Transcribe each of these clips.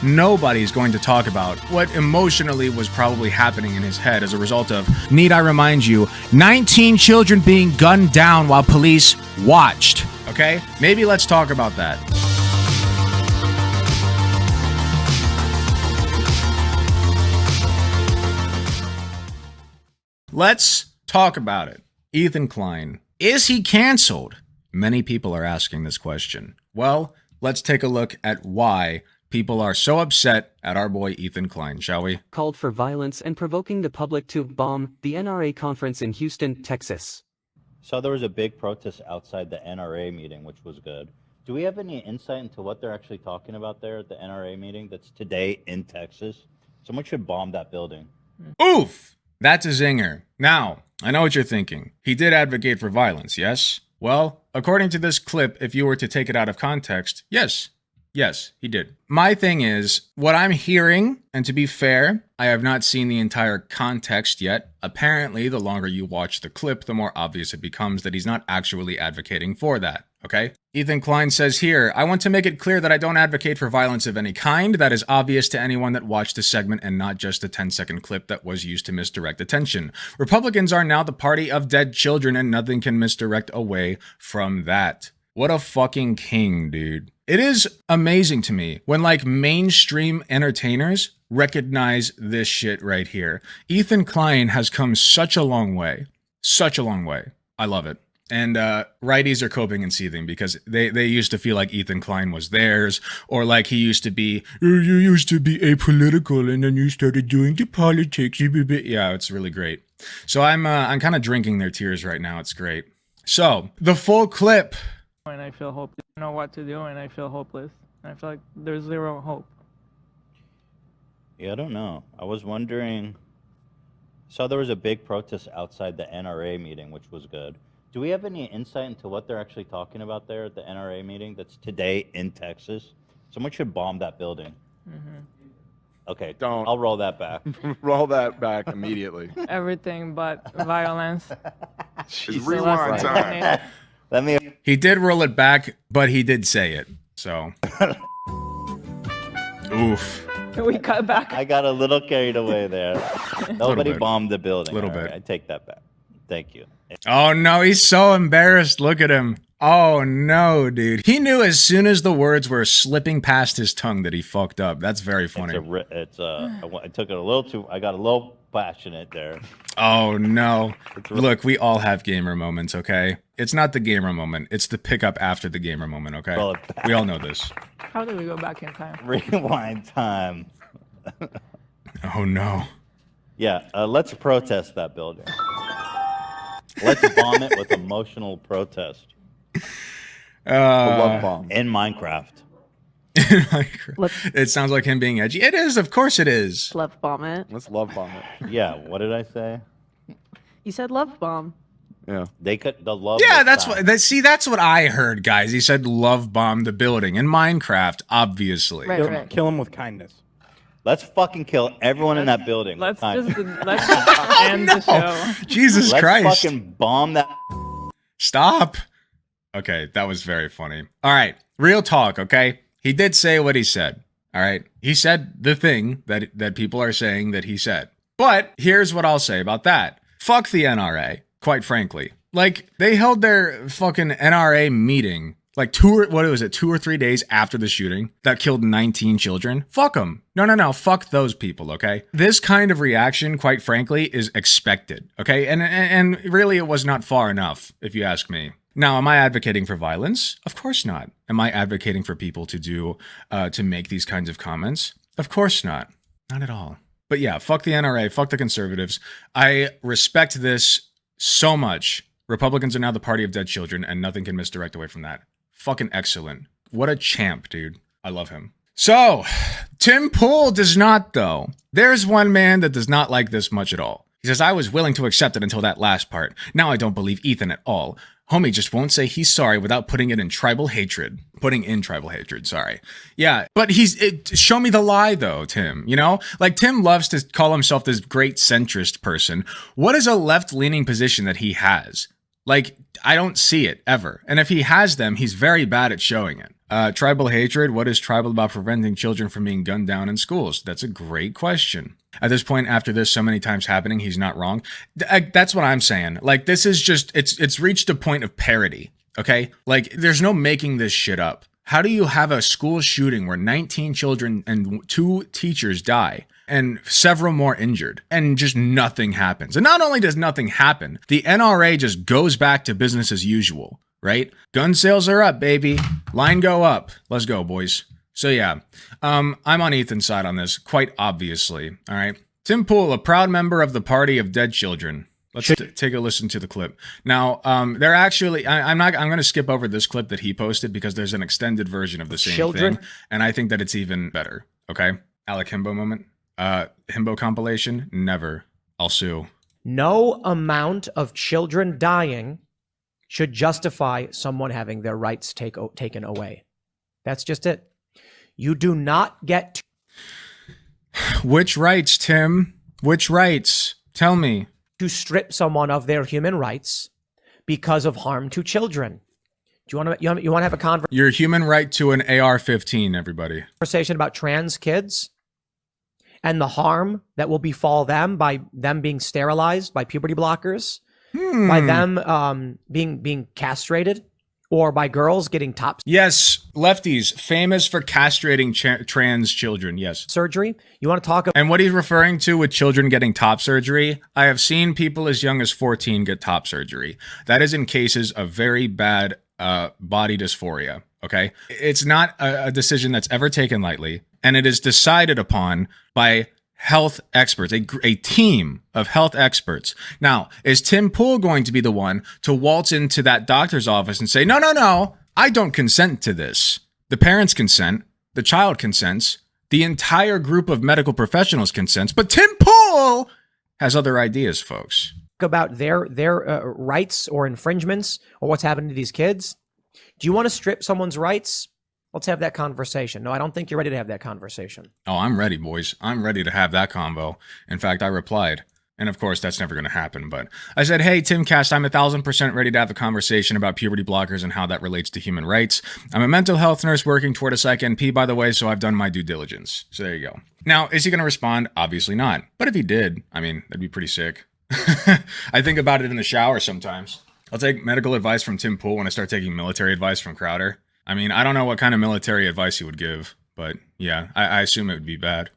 nobody's going to talk about what emotionally was probably happening in his head as a result of, need I remind you, 19 children being gunned down while police watched. Okay? Maybe let's talk about that. Let's talk about it. Ethan Klein. Is he canceled? Many people are asking this question. Well, let's take a look at why people are so upset at our boy Ethan Klein, shall we? Called for violence and provoking the public to bomb the NRA conference in Houston, Texas. So there was a big protest outside the NRA meeting, which was good. Do we have any insight into what they're actually talking about there at the NRA meeting that's today in Texas? Someone should bomb that building. Oof! That's a zinger. Now, I know what you're thinking. He did advocate for violence, yes? Well, according to this clip, if you were to take it out of context, yes. Yes, he did. My thing is, what I'm hearing, and to be fair, I have not seen the entire context yet. Apparently, the longer you watch the clip, the more obvious it becomes that he's not actually advocating for that, okay? Ethan Klein says here, I want to make it clear that I don't advocate for violence of any kind. That is obvious to anyone that watched the segment and not just the 10-second clip that was used to misdirect attention. Republicans are now the party of dead children and nothing can misdirect away from that. What a fucking king, dude. It is amazing to me when like mainstream entertainers recognize this shit right here. Ethan Klein has come such a long way. Such a long way. I love it. And righties are coping and seething because they used to feel like Ethan Klein was theirs, or like he used to be, you used to be apolitical and then you started doing the politics. Yeah, it's really great. So I'm kind of drinking their tears right now. It's great. So the full clip. And I feel hopeless. I don't know what to do, and I feel hopeless. I feel like there's zero hope. Yeah, I don't know. I was wondering. So there was a big protest outside the NRA meeting, which was good. Do we have any insight into what they're actually talking about there at the NRA meeting that's today in Texas? Someone should bomb that building. Okay, Don't. I'll roll that back. Roll that back immediately. Everything but violence. Just rewind time. Let me. He did roll it back, but he did say it. So. Oof. We cut back. I got a little carried away there. Nobody bit. bombed the building. Little All right, bit. I take that back. Thank you. Oh no, he's so embarrassed. Look at him. Oh no, dude. He knew as soon as the words were slipping past his tongue that he fucked up. That's very funny. I took it a little too. I got a little passionate there. Oh no. Look, we all have gamer moments, okay? It's not the gamer moment. It's the pickup after the gamer moment, okay? Roll it back. We all know this. How do we go back in time? Rewind time. Oh no. Yeah, let's protest that building. Let's bomb it with emotional protest. Love bomb. In Minecraft. It sounds like him being edgy. It is, of course it is. Love bomb it. Let's love bomb it. Yeah, what did I say? You said love bomb. Yeah. They could the love. Yeah, was that's found. what. See, that's what I heard, guys. He said love bomb the building in Minecraft, obviously. Right. Kill him with kindness. Let's fucking kill everyone in that building. Let's with just kindness. let's just end the show. Jesus Let's Christ! fucking bomb that. Stop. Okay, that was very funny. All right, real talk. Okay, he did say what he said. All right, he said the thing that people are saying that he said. But here's what I'll say about that. Fuck the NRA. Quite frankly, like they held their fucking NRA meeting like 2 or 3 days after the shooting that killed 19 children. Fuck them. No. Fuck those people, okay? This kind of reaction, quite frankly, is expected, okay? And really it was not far enough, if you ask me. Now, am I advocating for violence? Of course not. Am I advocating for people to make these kinds of comments? Of course not. Not at all. But yeah, fuck the NRA, fuck the conservatives. I respect this so much. Republicans are now the party of dead children, and nothing can misdirect away from that. Fucking excellent. What a champ, dude. I love him. So, Tim Pool does not, though. There's one man that does not like this much at all. He says, I was willing to accept it until that last part. Now I don't believe Ethan at all. Homie just won't say he's sorry without putting in tribal hatred, sorry. Yeah, but show me the lie though, Tim, you know? Like Tim loves to call himself this great centrist person. What is a left-leaning position that he has? Like, I don't see it ever. And if he has them, he's very bad at showing it. Tribal hatred. What is tribal about preventing children from being gunned down in schools? That's a great question. At this point, after this so many times happening, he's not wrong. That's what I'm saying. Like, this is just, it's reached a point of parody. Okay? Like, there's no making this shit up. How do you have a school shooting where 19 children and 2 teachers die and several more injured and just nothing happens? And not only does nothing happen, the NRA just goes back to business as usual, right? Gun sales are up, baby. Line go up. Let's go, boys. So yeah, I'm on Ethan's side on this, quite obviously. All right. Tim Pool, a proud member of the Party of Dead Children. Let's take a listen to the clip. Now, they're actually, I'm going to skip over this clip that he posted because there's an extended version of the same thing. And I think that it's even better. Okay. Alec Himbo moment. Himbo compilation. Never. I'll sue. No amount of children dying should justify someone having their rights taken away. That's just it. You do not get Which rights, Tim? Which rights? Tell me. To strip someone of their human rights because of harm to children. Do you want to have a Your human right to an AR-15, everybody. Conversation about trans kids and the harm that will befall them by them being sterilized by puberty blockers, by them being castrated, or by girls getting top Yes, lefties, famous for castrating trans children, yes. surgery. You want to talk about And what he's referring to with children getting top surgery, I have seen people as young as 14 get top surgery. That is in cases of very bad body dysphoria, okay? It's not a decision that's ever taken lightly, and it is decided upon by health experts, a team of health experts. Now, is Tim Pool going to be the one to waltz into that doctor's office and say, no, I don't consent to this? The parents consent, the child consents, the entire group of medical professionals consents, but Tim Pool has other ideas, folks. about their rights or infringements or what's happening to these kids? Do you want to strip someone's rights? Let's have that conversation. No, I don't think you're ready to have that conversation. Oh, I'm ready, boys. I'm ready to have that convo. In fact, I replied. And of course, that's never going to happen. But I said, hey, Timcast, I'm 1,000% ready to have a conversation about puberty blockers and how that relates to human rights. I'm a mental health nurse working toward a psych NP, by the way, so I've done my due diligence. So there you go. Now, is he going to respond? Obviously not. But if he did, I mean, that'd be pretty sick. I think about it in the shower sometimes. I'll take medical advice from Tim Pool when I start taking military advice from Crowder. I mean, I don't know what kind of military advice he would give, but yeah, I assume it would be bad.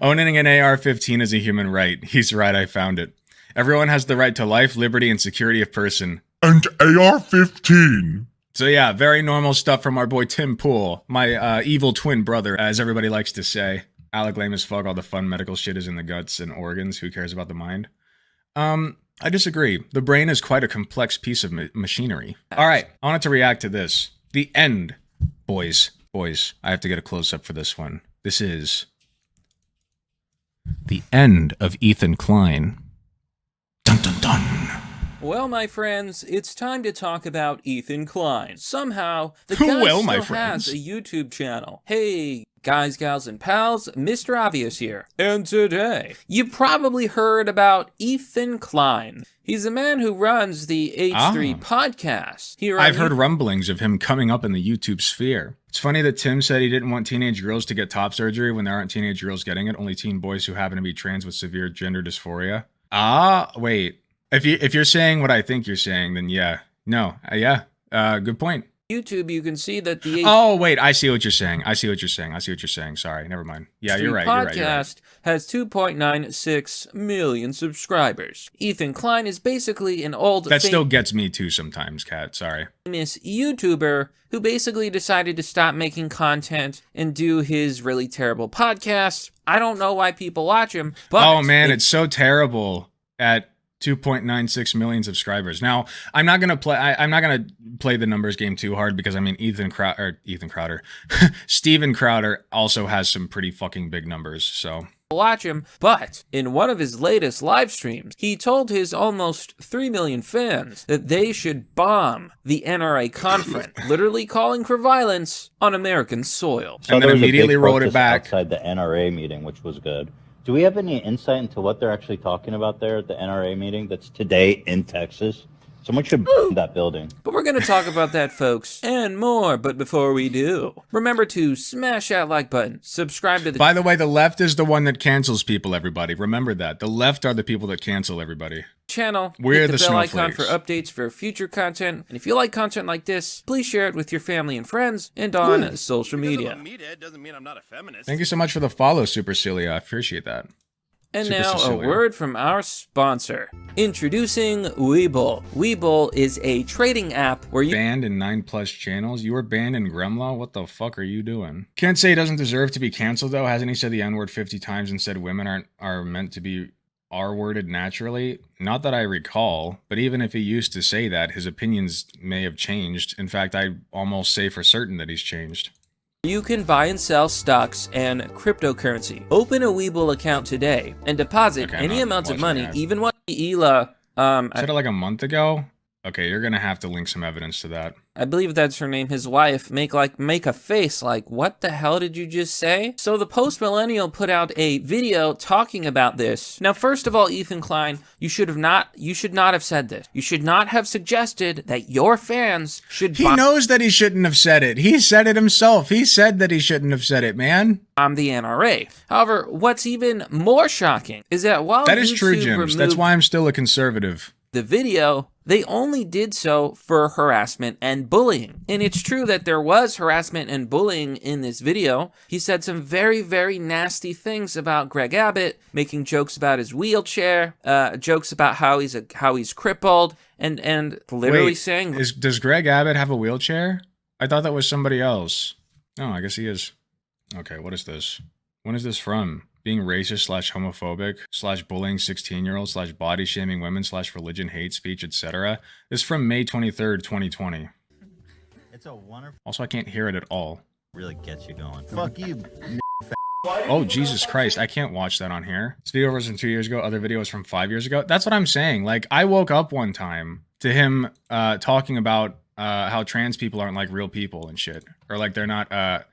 Owning an AR-15 is a human right. He's right, I found it. Everyone has the right to life, liberty, and security of person. And AR-15. So yeah, very normal stuff from our boy Tim Pool, my evil twin brother, as everybody likes to say. Alec lame as fuck, all the fun medical shit is in the guts and organs, who cares about the mind? I disagree. The brain is quite a complex piece of machinery. All right, I wanted to react to this. The end. Boys, I have to get a close-up for this one. This is the end of Ethan Klein. Dun dun dun. Well, my friends, it's time to talk about Ethan Klein. Somehow, the guy still has a YouTube channel. Hey, guys, gals, and pals, Mr. Obvious here. And today, you probably heard about Ethan Klein. He's a man who runs the H3 podcast. I've heard rumblings of him coming up in the YouTube sphere. It's funny that Tim said he didn't want teenage girls to get top surgery when there aren't teenage girls getting it, only teen boys who happen to be trans with severe gender dysphoria. Wait. If you're saying what I think you're saying, then yeah. No. Good point. YouTube, you can see that the... Oh, wait, I see what you're saying. Sorry, never mind. Yeah, you're right. Podcast has 2.96 million subscribers. Ethan Klein is basically an old... That still gets me too sometimes, Kat. Sorry. Famous YouTuber who basically decided to stop making content and do his really terrible podcast. I don't know why people watch him, but... Oh, man, it's so terrible at 2.96 million subscribers. Now, I'm not gonna play the numbers game too hard because I mean Steven Crowder also has some pretty fucking big numbers. So watch him. But in one of his latest live streams, he told his almost 3 million fans that they should bomb the NRA conference, literally calling for violence on American soil. So and then immediately rolled it back outside the NRA meeting, which was good. Do we have any insight into what they're actually talking about there at the NRA meeting that's today in Texas? Someone should burn that building. But we're going to talk about that, folks, and more. But before we do, remember to smash that like button, subscribe to the... By the way, the left is the one that cancels people, everybody. Remember that. The left are the people that cancel everybody. Channel. We're hit the bell icon snowflakes. for updates for future content. And if you like content like this, please share it with your family and friends and on social media. Thank you so much for the follow, Supercilia. I appreciate that. And Super now Sicilian. a word from our sponsor. Introducing Webull. Webull is a trading app where you Banned in 9+ channels? You were banned in Gremlaw? What the fuck are you doing? Can't say he doesn't deserve to be canceled, though. Hasn't he said the N-word 50 times and said women are meant to be R-worded naturally? Not that I recall, but even if he used to say that, his opinions may have changed. In fact, I almost say for certain that he's changed. You can buy and sell stocks and cryptocurrency. Open a Webull account today and deposit Okay, I'm any not amount of watching money, that. even what Ela, Said it like a month ago? Okay, you're gonna have to link some evidence to that. I believe that's her name, his wife, make a face like, what the hell did you just say? So the post-millennial put out a video talking about this. Now, first of all, Ethan Klein, you should not have said this. You should not have suggested that your fans should He knows that he shouldn't have said it. He said it himself. He said that he shouldn't have said it, man. bomb the NRA. However, what's even more shocking is that while That is true, YouTube Jims. That's removed why I'm still a conservative. the video, they only did so for harassment and bullying. And it's true that there was harassment and bullying in this video. He said some very, very nasty things about Greg Abbott, making jokes about his wheelchair, jokes about how he's crippled, and literally Wait, saying, does Greg Abbott have a wheelchair? I thought that was somebody else. Oh, I guess he is. Okay, what is this? When is this from? Being racist / homophobic / bullying 16-year-olds / body shaming women / religion hate speech, etc. This is from May 23rd, 2020. It's a wonderful. Also, I can't hear it at all. Really gets you going. Fuck you. Oh, Jesus Christ. I can't watch that on here. This video was from 2 years ago. Other videos from 5 years ago. That's what I'm saying. Like, I woke up one time to him talking about how trans people aren't like real people and shit. Or like they're not,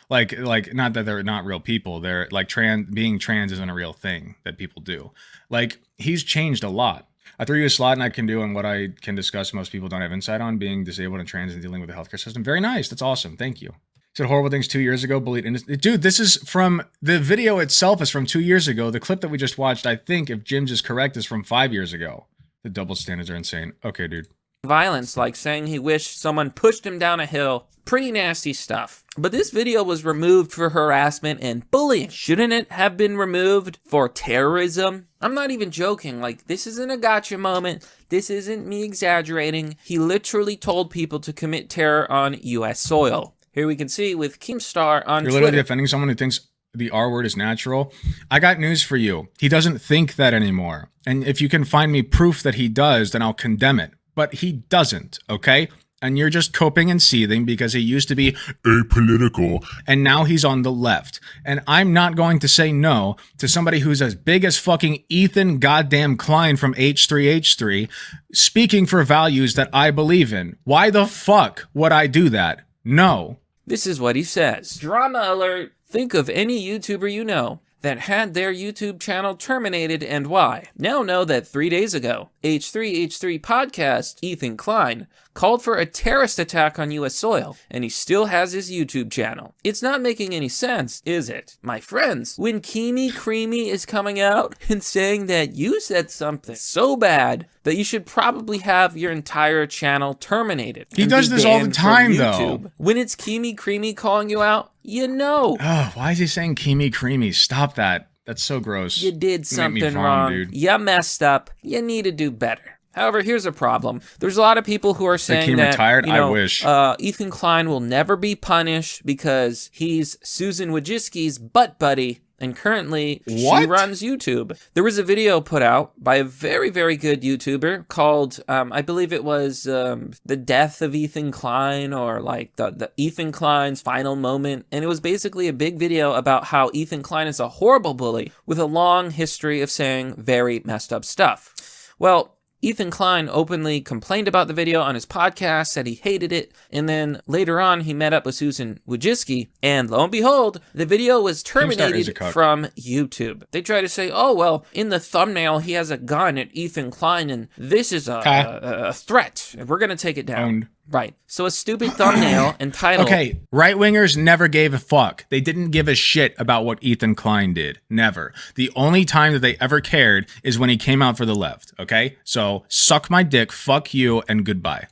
like not that they're not real people. They're like being trans isn't a real thing that people do. Like, he's changed a lot. I threw you a slot and I can do and what I can discuss most people don't have insight on, being disabled and trans and dealing with the healthcare system. Very nice. That's awesome. Thank you. Said horrible things 2 years ago, bullied innocent. Dude, this is from, the video itself is from 2 years ago. The clip that we just watched, I think, if Jim's is correct, is from 5 years ago. The double standards are insane. Okay, dude. violence, like saying he wished someone pushed him down a hill. Pretty nasty stuff. But this video was removed for harassment and bullying. Shouldn't it have been removed for terrorism? I'm not even joking. Like, this isn't a gotcha moment. This isn't me exaggerating. He literally told people to commit terror on U.S. soil. Here we can see with Keemstar on You're Twitter. literally defending someone who thinks the R word is natural. I got news for you. He doesn't think that anymore. And if you can find me proof that he does, then I'll condemn it. But he doesn't, okay? And you're just coping and seething because he used to be apolitical, and now he's on the left. And I'm not going to say no to somebody who's as big as fucking Ethan goddamn Klein from H3H3 speaking for values that I believe in. Why the fuck would I do that? No. This is what he says. Drama alert. Think of any YouTuber you know that had their YouTube channel terminated and why. Now know that 3 days ago, H3H3 podcast Ethan Klein called for a terrorist attack on US soil, and he still has his YouTube channel. It's not making any sense, is it? My friends, when Keemy Creamy is coming out and saying that you said something so bad that you should probably have your entire channel terminated. He and does be this all the banned from time, though. YouTube. When it's Keemy Creamy calling you out, you know. Oh, why is he saying Keemy Creamy? Stop that. That's so gross. You did You make me something vom, wrong. dude. You messed up. You need to do better. However, here's a problem. There's a lot of people who are saying Keem that, retired? you know, I wish. Ethan Klein will never be punished because he's Susan Wojcicki's butt buddy, and currently she What? runs YouTube. There was a video put out by a very, very good YouTuber called, I believe it was The Death of Ethan Klein, or like the Ethan Klein's Final Moment. And it was basically a big video about how Ethan Klein is a horrible bully with a long history of saying very messed up stuff. Well, Ethan Klein openly complained about the video on his podcast, said he hated it, and then later on he met up with Susan Wojcicki, and lo and behold, the video was terminated from YouTube. They try to say, oh, well, in the thumbnail he has a gun at Ethan Klein, and this is a threat, and we're going to take it down. Right. So a stupid thumbnail and title. Okay, right-wingers never gave a fuck. They didn't give a shit about what Ethan Klein did. Never. The only time that they ever cared is when he came out for the left, okay? So, suck my dick, fuck you, and goodbye.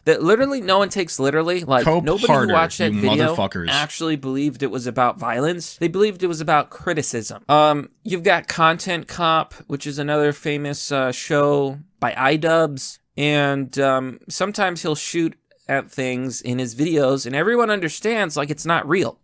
That literally no one takes literally. Like, nobody who watched that video actually believed it was about violence. They believed it was about criticism. You've got Content Cop, which is another famous show by iDubbbz. And sometimes he'll shoot at things in his videos, and everyone understands like it's not real.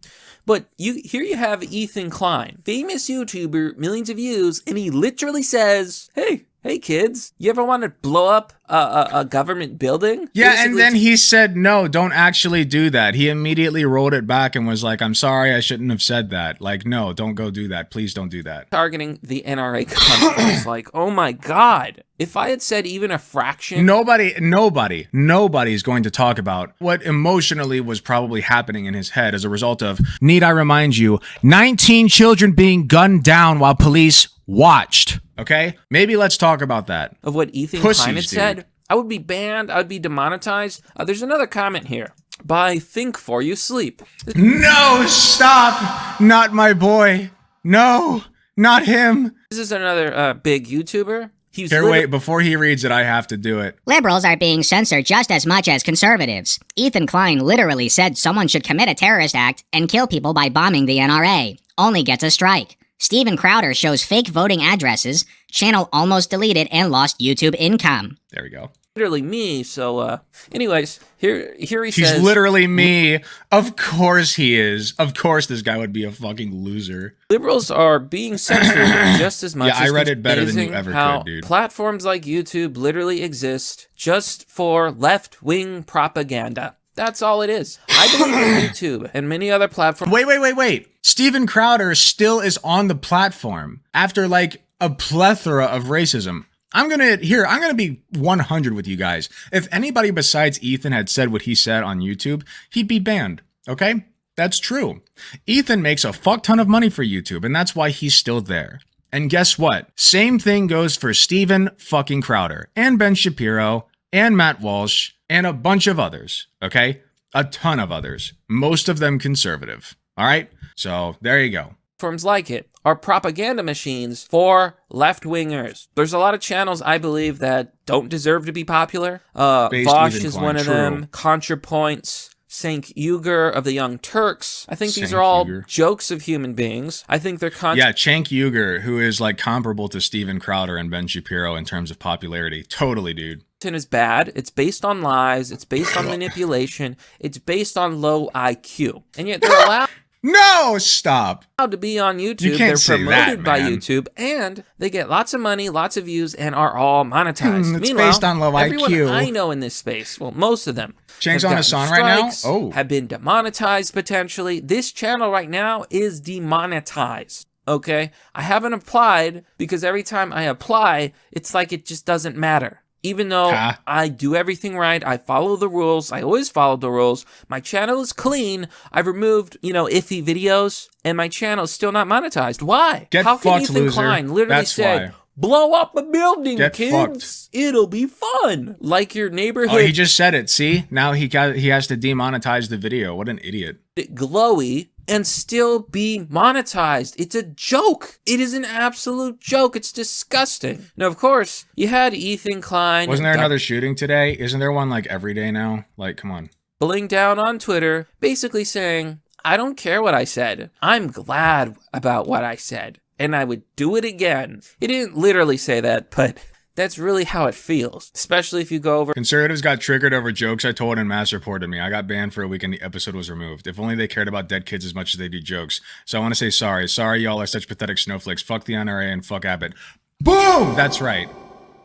But here you have Ethan Klein, famous YouTuber, millions of views, and he literally says, hey kids, you ever want to blow up a government building? Yeah, Basically, and then he said, no, don't actually do that. He immediately rolled it back and was like, I'm sorry, I shouldn't have said that. Like, no, don't go do that. Please don't do that. Targeting the NRA conference. Like, oh my God. If I had said even a fraction. Nobody's going to talk about what emotionally was probably happening in his head as a result of, need I remind you, 19 children being gunned down while police watched. Okay? Maybe let's talk about that. Of what Ethan Klein had said. I would be banned. I would be demonetized. There's another comment here by Think Before You Sleep. No, stop. Not my boy. No, not him. This is another big YouTuber. Here, wait, before he reads it, I have to do it. Liberals are being censored just as much as conservatives. Ethan Klein literally said someone should commit a terrorist act and kill people by bombing the NRA. Only gets a strike. Steven Crowder shows fake voting addresses, channel almost deleted and lost YouTube income. There we go. Literally me, so anyways, here he says... He's literally me. Of course he is. Of course this guy would be a fucking loser. Liberals are being censored just as much as... Yeah, I read it better than you ever could, dude. Platforms like YouTube literally exist just for left-wing propaganda. That's all it is. I believe in YouTube and many other platforms... Wait. Steven Crowder still is on the platform after, like, a plethora of racism. I'm gonna be 100 with you guys. If anybody besides Ethan had said what he said on YouTube, he'd be banned, okay? That's true. Ethan makes a fuck ton of money for YouTube, and that's why he's still there. And guess what? Same thing goes for Steven fucking Crowder, and Ben Shapiro, and Matt Walsh, and a bunch of others, okay? A ton of others. Most of them conservative, all right? So, there you go. Platforms like it are propaganda machines for left-wingers. There's a lot of channels, I believe, that don't deserve to be popular. Vosh is one of them. ContraPoints. Cenk Uygur of the Young Turks. I think these are all jokes of human beings. I think they're Yeah, Cenk Uygur, who is like comparable to Steven Crowder and Ben Shapiro in terms of popularity. Totally, dude. Is bad. It's based on lies. It's based on manipulation. It's based on low IQ. And yet they're allowed... No, stop. To be on YouTube. You can't They're promoted by YouTube, and they get lots of money, lots of views, and are all monetized. It's based on low everyone IQ. I know in this space, well, most of them, Chang's on Hassan right now? Oh. Have been demonetized potentially. This channel right now is demonetized. Okay? I haven't applied because every time I apply, it's like it just doesn't matter. Even though I do everything right, I follow the rules, I always follow the rules, my channel is clean, I've removed, iffy videos, and my channel is still not monetized. Why? How can Ethan Klein literally say, blow up a building, kids, it'll be fun, like your neighborhood... Oh, he just said it, see? Now he has to demonetize the video. What an idiot. Glowy and still be monetized. It's a joke. It is an absolute joke. It's disgusting. Now, of course, you had Ethan Klein. Wasn't there another shooting today? Isn't there one like every day now? Like, come on. Doubling down on Twitter, basically saying, I don't care what I said. I'm glad about what I said, and I would do it again. He didn't literally say that, but... that's really how it feels, especially if you go over... Conservatives got triggered over jokes I told and mass reported me. I got banned for a week and the episode was removed. If only they cared about dead kids as much as they do jokes. So I want to say sorry. Sorry y'all are such pathetic snowflakes. Fuck the NRA and fuck Abbott. Boom! That's right.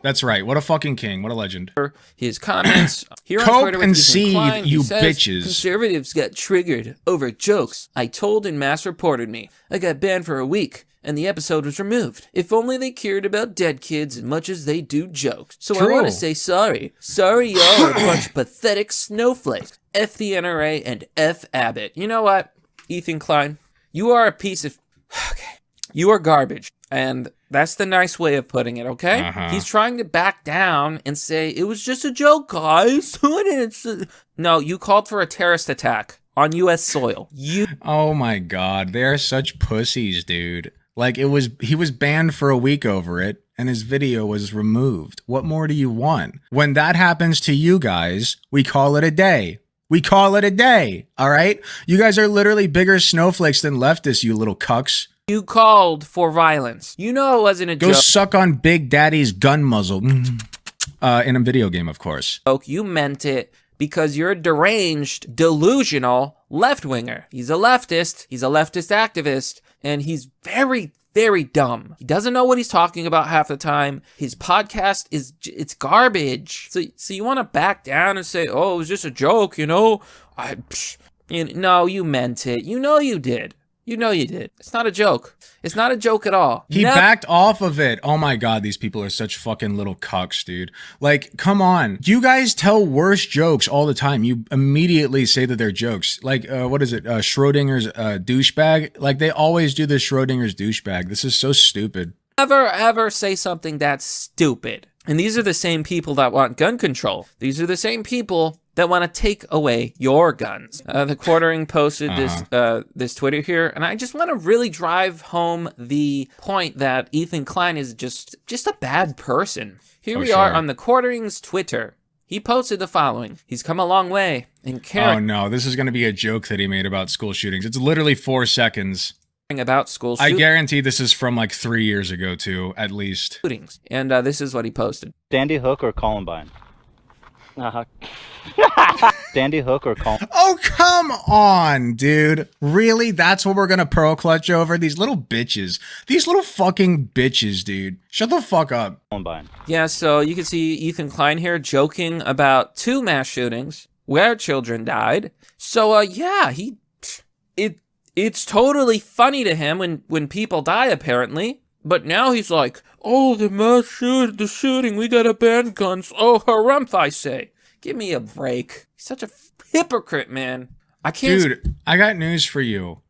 That's right. What a fucking king. What a legend. His comments here on Cope Twitter with and Ethan seethe, Klein, you says, bitches. Conservatives got triggered over jokes I told and mass reported me. I got banned for a week and the episode was removed. If only they cared about dead kids as much as they do jokes. So I True. want to say sorry. Sorry y'all are a bunch of pathetic snowflakes. F the NRA and F Abbott. You know what, Ethan Klein? You are a piece of... Okay. You are garbage. And that's the nice way of putting it, okay? Uh-huh. He's trying to back down and say, it was just a joke, guys. No, you called for a terrorist attack on U.S. soil. Oh my god, they are such pussies, dude. Like, he was banned for a week over it, and his video was removed. What more do you want? When that happens to you guys, we call it a day. We call it a day, all right? You guys are literally bigger snowflakes than leftists, you little cucks. You called for violence. You know it wasn't a Go joke. suck on Big Daddy's gun muzzle. In a video game, of course. You meant it because you're a deranged, delusional left-winger. He's a leftist activist, and he's very, very dumb. He doesn't know what he's talking about half the time. His podcast it's garbage. So you want to back down and say, oh, it was just a joke, you know? No, you meant it. You know you did. You know you did. It's not a joke. It's not a joke at all. He backed off of it. Oh my god, these people are such fucking little cucks, dude. Like, come on. You guys tell worse jokes all the time. You immediately say that they're jokes. Like, what is it? Schrodinger's douchebag? Like, they always do the Schrodinger's douchebag. This is so stupid. Never, ever say something that's stupid. And these are the same people that want gun control. These are the same people that want to take away your guns. The Quartering posted this Twitter here, and I just want to really drive home the point that Ethan Klein is just a bad person. Here we are on the Quartering's Twitter. He posted the following. He's come a long way in caring. Oh no, this is going to be a joke that he made about school shootings. It's literally 4 seconds. About school I guarantee this is from like 3 years ago too, at least. Shootings. And this is what he posted. Sandy Hook or Columbine? Sandy Hook or Columbine? Oh, come on, dude. Really? That's what we're going to pearl clutch over? These little bitches. These little fucking bitches, dude. Shut the fuck up. Columbine. Yeah, so you can see Ethan Klein here joking about 2 mass shootings where children died. So, yeah, it's totally funny to him when people die, apparently. But now he's like, oh, the shooting, we gotta ban guns. Oh, harumph, I say. Give me a break. He's such a hypocrite, man. I can't... Dude, I got news for you.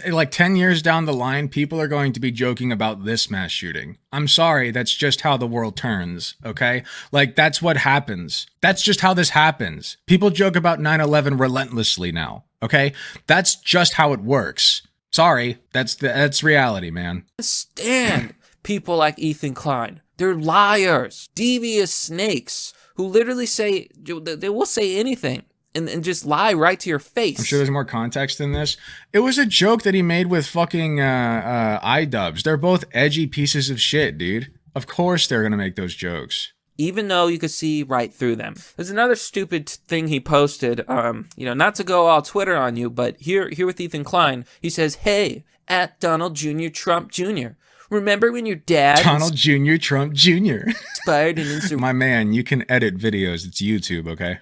Like 10 years down the line, people are going to be joking about this mass shooting. I'm sorry, that's just how the world turns, okay? Like, that's what happens. That's just how this happens. People joke about 9/11 relentlessly now, okay? That's just how it works. Sorry, that's reality, man. Stand people like Ethan Klein. They're liars, devious snakes who literally say, they will say anything and just lie right to your face. I'm sure there's more context in this. It was a joke that he made with fucking iDubbbz. They're both edgy pieces of shit, dude. Of course they're gonna make those jokes. Even though you could see right through them. There's another stupid thing he posted, not to go all Twitter on you, but here with Ethan Klein, he says, hey, at Donald Jr. Trump Jr., remember when your dad... Donald Jr. Trump Jr. ...inspired an insurrection? My man, you can edit videos. It's YouTube, okay?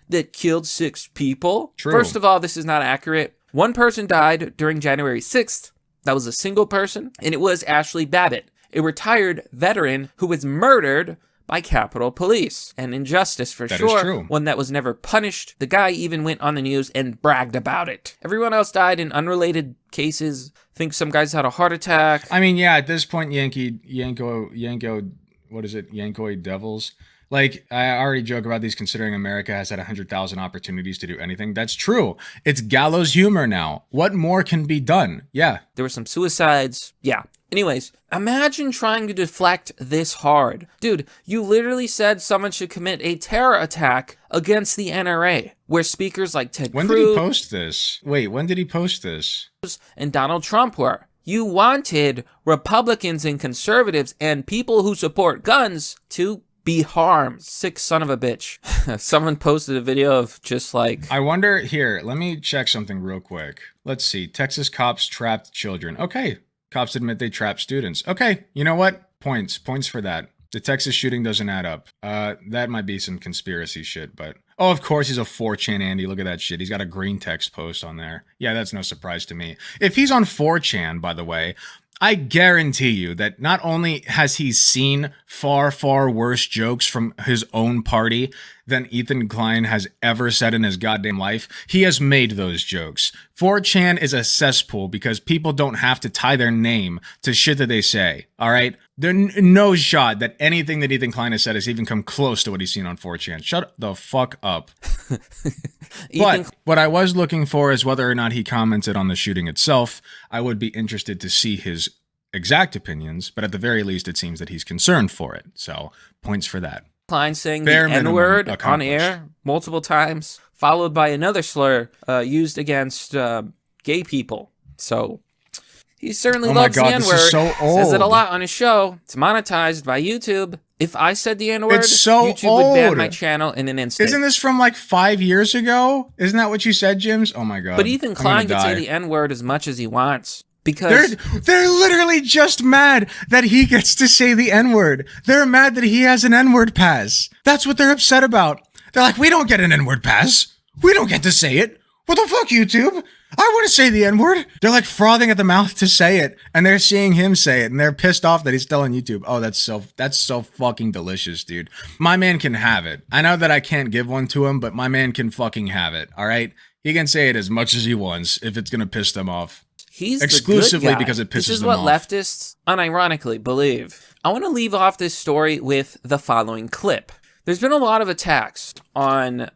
...that killed 6 people? True. First of all, this is not accurate. 1 person died during January 6th. That was a single person, and it was Ashley Babbitt, a retired veteran who was murdered by Capitol Police. An injustice for sure. That is true. One that was never punished. The guy even went on the news and bragged about it. Everyone else died in unrelated cases. I think some guys had a heart attack. I mean, yeah, at this point, Yankoid Devils. Like, I already joke about these considering America has had 100,000 opportunities to do anything. That's true. It's gallows humor now. What more can be done? Yeah. There were some suicides. Yeah. Anyways, imagine trying to deflect this hard. Dude, you literally said someone should commit a terror attack against the NRA, where speakers like Ted Cruz... When did he post this? Wait, when did he post this? ...and Donald Trump were. You wanted Republicans and conservatives and people who support guns to be harmed. Sick son of a bitch. Someone posted a video of just like... I wonder... Here, let me check something real quick. Let's see. Texas cops trapped children. Okay. Cops admit they trapped students. Okay, you know what? Points for that. The Texas shooting doesn't add up. That might be some conspiracy shit, but... Oh, of course he's a 4chan Andy. Look at that shit. He's got a green text post on there. Yeah, that's no surprise to me. If he's on 4chan, by the way, I guarantee you that not only has he seen far, far worse jokes from his own party than Ethan Klein has ever said in his goddamn life, he has made those jokes. 4chan is a cesspool because people don't have to tie their name to shit that they say, all right? There's no shot that anything that Ethan Klein has said has even come close to what he's seen on 4chan. Shut the fuck up. But what I was looking for is whether or not he commented on the shooting itself. I would be interested to see his exact opinions, but at the very least, it seems that he's concerned for it. So, points for that. Klein saying Bare the minimum N-word on accomplished. air multiple times, followed by another slur used against gay people. So he certainly loves the N-word. This is so old. Says it a lot on his show. It's monetized by YouTube. If I said the N-word, It's so YouTube would ban old. my channel in an instant. Isn't this from like 5 years ago? Isn't that what you said, Jims? Oh my god. But Ethan I'm Klein gonna can say die. the N-word as much as he wants. Because They're literally just mad that he gets to say the N-word. They're mad that he has an N-word pass. That's what they're upset about. They're like, we don't get an N-word pass. We don't get to say it. What the fuck, YouTube? I want to say the N-word. They're like frothing at the mouth to say it, and they're seeing him say it, and they're pissed off that he's still on YouTube. Oh, that's so fucking delicious, dude. My man can have it. I know that I can't give one to him, but my man can fucking have it, all right? He can say it as much as he wants if it's gonna piss them off. he's Exclusively the good guy. because it pisses This is them what off. leftists unironically believe. I want to leave off this story with the following clip. There's been a lot of attacks on.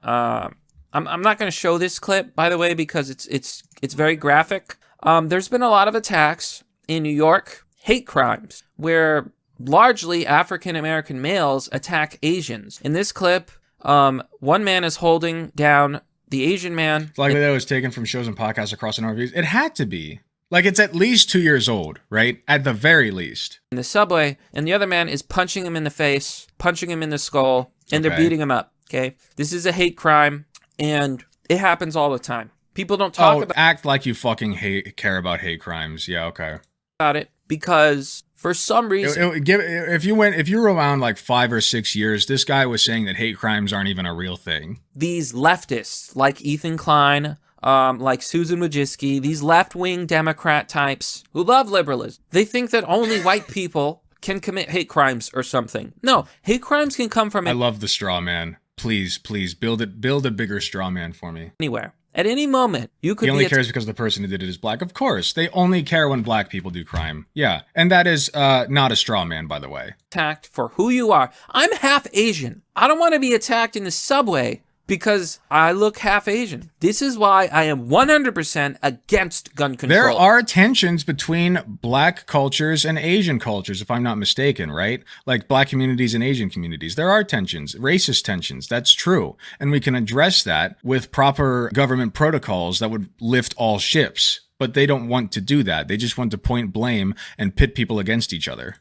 I'm not going to show this clip, by the way, because it's very graphic. There's been a lot of attacks in New York, hate crimes, where largely African American males attack Asians. In this clip, one man is holding down the Asian man. It's likely that it was taken from shows and podcasts across the interviews. It had to be. Like, it's at least 2 years old, right? At the very least. In the subway, and the other man is punching him in the face, punching him in the skull, and they're Okay. beating him up. Okay, this is a hate crime, and it happens all the time. People don't talk Act like you fucking care about hate crimes. Yeah, okay. about it because for some reason, If you were around like 5 or 6 years, this guy was saying that hate crimes aren't even a real thing. these leftists like Ethan Klein, like Susan Wojcicki, these left-wing Democrat types who love liberalism, they think that only white people can commit hate crimes or something. No, hate crimes can come from I love the straw man. Please build a bigger straw man for me. anywhere. At any moment, you could He only be cares because the person who did it is black. Of course, they only care when black people do crime. Yeah, and that is not a straw man, by the way. attacked for who you are. I'm half Asian. I don't want to be attacked in the subway because I look half Asian. This is why I am 100% against gun control. There are tensions between black cultures and Asian cultures, if I'm not mistaken, right? Like black communities and Asian communities. There are tensions, racist tensions. That's true. And we can address that with proper government protocols that would lift all ships. But they don't want to do that. They just want to point blame and pit people against each other.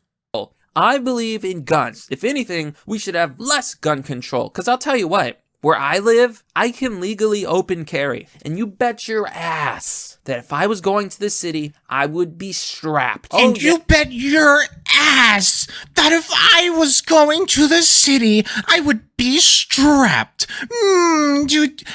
I believe in guns. If anything, we should have less gun control. Because I'll tell you what, where I live, I can legally open carry. And you bet your ass that if I was going to the city, I would be strapped. And you bet your ass that if I was going to the city, I would be strapped.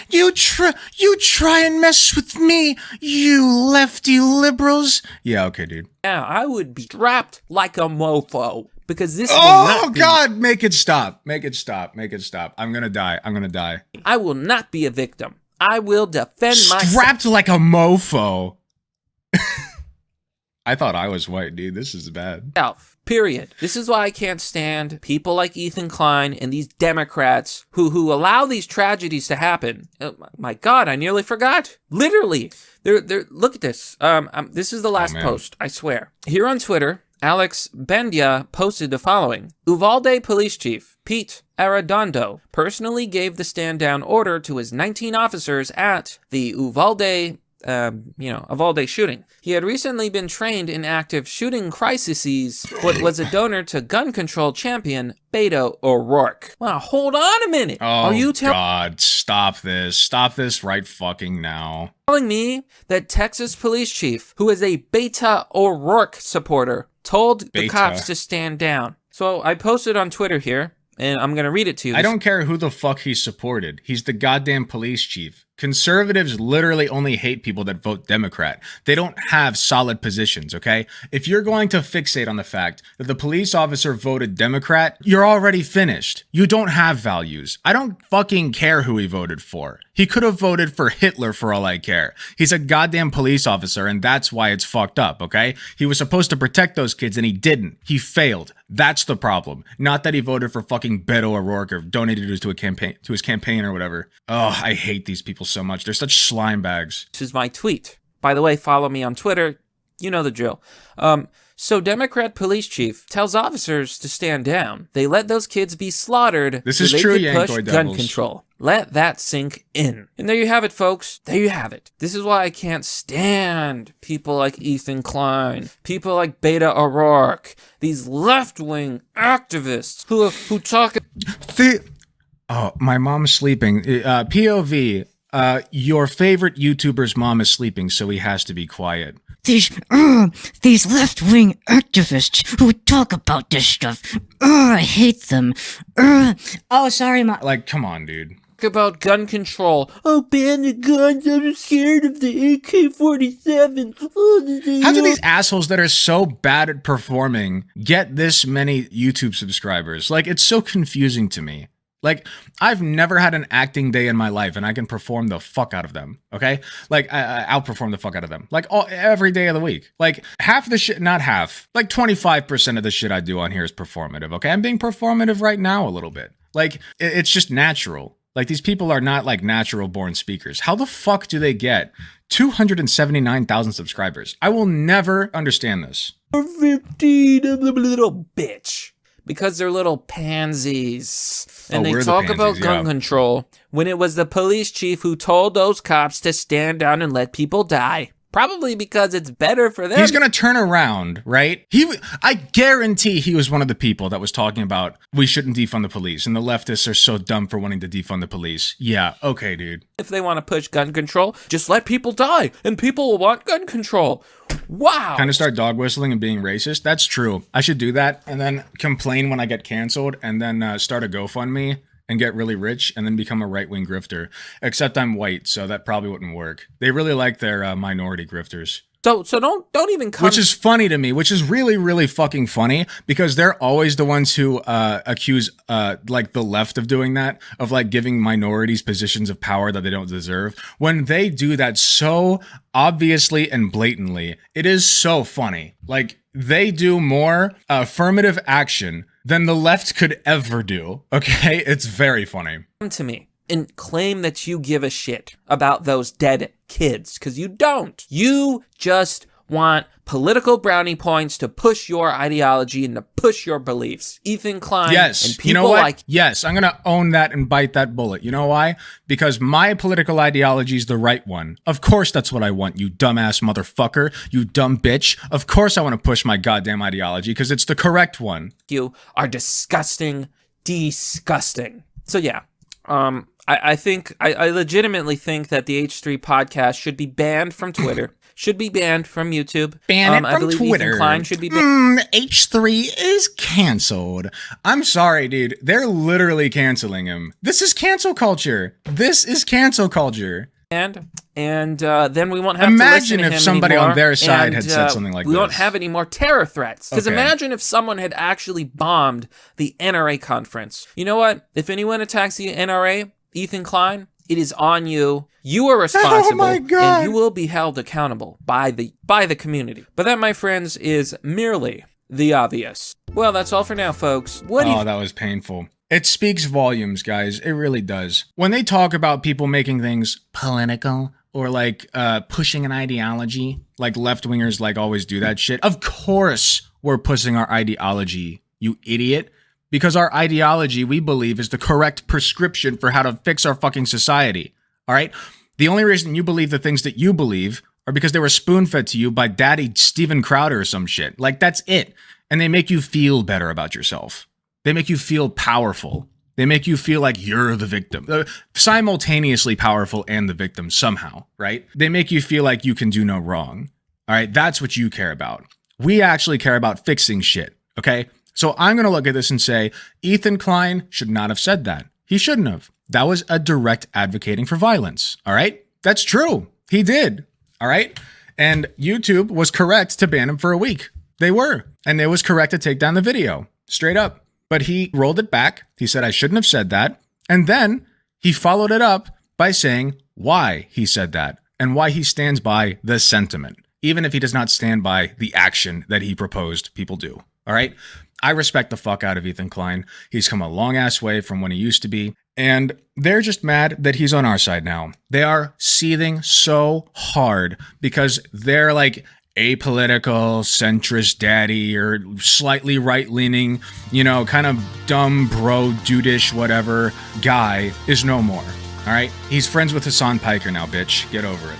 You try and mess with me, you lefty liberals. Yeah, okay, dude. Yeah, I would be strapped like a mofo. Because this will Oh, not be, God, make it stop. Make it stop. Make it stop. I'm gonna die. I will not be a victim. I will defend myself. Strapped like a mofo. I thought I was white, dude. This is bad. Period. This is why I can't stand people like Ethan Klein and these Democrats who allow these tragedies to happen. My God, I nearly forgot. Literally. They're look at this. This is the last post, I swear. Here on Twitter, Alex Bendia posted the following. Uvalde Police Chief Pete Arredondo personally gave the stand-down order to his 19 officers at the Uvalde shooting. He had recently been trained in active shooting crises, but was a donor to gun control champion Beto O'Rourke. Wow, hold on a minute. Oh, Are you God, stop this. Stop this right fucking now. telling me that Texas police chief, who is a Beto O'Rourke supporter, told the cops to stand down? So I posted on Twitter here, and I'm going to read it to you. I don't care who the fuck he supported. He's the goddamn police chief. Conservatives literally only hate people that vote Democrat. They don't have solid positions, okay? If you're going to fixate on the fact that the police officer voted Democrat, you're already finished. You don't have values. I don't fucking care who he voted for. He could have voted for Hitler for all I care. He's a goddamn police officer, and that's why it's fucked up, okay? He was supposed to protect those kids, and he didn't. He failed. That's the problem. Not that he voted for fucking Beto O'Rourke or donated it to his campaign or whatever. Oh, I hate these people so much. They're such slime bags. This is my tweet. By the way, follow me on Twitter. You know the drill. So Democrat police chief tells officers to stand down. They let those kids be slaughtered. This so is they true, could Yankoy push Devils. gun control. Let that sink in. And there you have it, folks. There you have it. This is why I can't stand people like Ethan Klein, people like Beto O'Rourke, these left-wing activists who talk. Oh, my mom's sleeping. POV. Your favorite YouTuber's mom is sleeping, so he has to be quiet. These left-wing activists who talk about this stuff. I hate them. Oh, sorry, Like, come on, dude. About gun control. Oh, ban the guns. I'm scared of the AK-47. How do these assholes that are so bad at performing get this many YouTube subscribers? Like, it's so confusing to me. Like, I've never had an acting day in my life, and I can perform the fuck out of them, okay? Like, I outperform the fuck out of them. Like, every day of the week. Like, half the shit, not half, like 25% of the shit I do on here is performative, okay? I'm being performative right now a little bit. Like, it's just natural. Like, these people are not, like, natural-born speakers. How the fuck do they get 279,000 subscribers? I will never understand this. 15 of them, little bitch. Because they're little pansies. And they talk about gun control when it was the police chief who told those cops to stand down and let people die. Probably because it's better for them. He's going to turn around, right? I guarantee he was one of the people that was talking about we shouldn't defund the police and the leftists are so dumb for wanting to defund the police. Yeah, okay, dude. If they want to push gun control, just let people die and people will want gun control. Wow. Kind of start dog whistling and being racist. That's true. I should do that and then complain when I get canceled and then start a GoFundMe and get really rich and then become a right-wing grifter. Except I'm white, so that probably wouldn't work. They really like their minority grifters. So don't even come. Which is funny to me, which is really, really fucking funny because they're always the ones who accuse like the left of doing that, of like giving minorities positions of power that they don't deserve. When they do that so obviously and blatantly, it is so funny. Like they do more affirmative action than the left could ever do. Okay? It's very funny. Come to me and claim that you give a shit about those dead kids, because you don't. You just want political brownie points to push your ideology and to push your beliefs. Ethan Klein yes. and people you know what? like... Yes, I'm going to own that and bite that bullet. You know why? Because my political ideology is the right one. Of course that's what I want, you dumbass motherfucker. You dumb bitch. Of course I want to push my goddamn ideology because it's the correct one. You are disgusting. Disgusting. So yeah, I think, I legitimately think that the H3 podcast should be banned from Twitter. Should be banned from YouTube. Ban it from I believe Twitter. Ethan Klein should be banned. H3 is canceled. I'm sorry, dude. They're literally canceling him. This is cancel culture. This is cancel culture. And then we won't have imagine to listen to if him somebody anymore, on their side and, had said something like we this. We won't have any more terror threats. Because Okay. imagine if someone had actually bombed the NRA conference. You know what? If anyone attacks the NRA, Ethan Klein, it is on you. You are responsible, Oh my God. and you will be held accountable by the community. But that, my friends, is merely the obvious. Well, that's all for now, folks. What do you that was painful. It speaks volumes, guys. It really does. When they talk about people making things political or like pushing an ideology, like left-wingers like always do that shit. Of course we're pushing our ideology, you idiot. Because our ideology, we believe, is the correct prescription for how to fix our fucking society. All right? The only reason you believe the things that you believe are because they were spoon-fed to you by daddy Steven Crowder or some shit. Like, that's it. And they make you feel better about yourself. They make you feel powerful. They make you feel like you're the victim. Simultaneously powerful and the victim somehow, right? They make you feel like you can do no wrong. All right? That's what you care about. We actually care about fixing shit, okay? So I'm going to look at this and say, Ethan Klein should not have said that. He shouldn't have. that was a direct advocating for violence. All right? That's true. He did. All right? And YouTube was correct to ban him for a week. They were. And it was correct to take down the video. Straight up. But he rolled it back. He said, I shouldn't have said that. And then he followed it up by saying why he said that and why he stands by the sentiment, even if he does not stand by the action that he proposed people do. All right? I respect the fuck out of Ethan Klein. He's come a long ass way from when he used to be. And they're just mad that he's on our side now. They are seething so hard because they're like apolitical, centrist daddy or slightly right-leaning, kind of dumb bro, dudish, whatever guy is no more. All right? He's friends with Hassan Piker now, bitch. Get over it.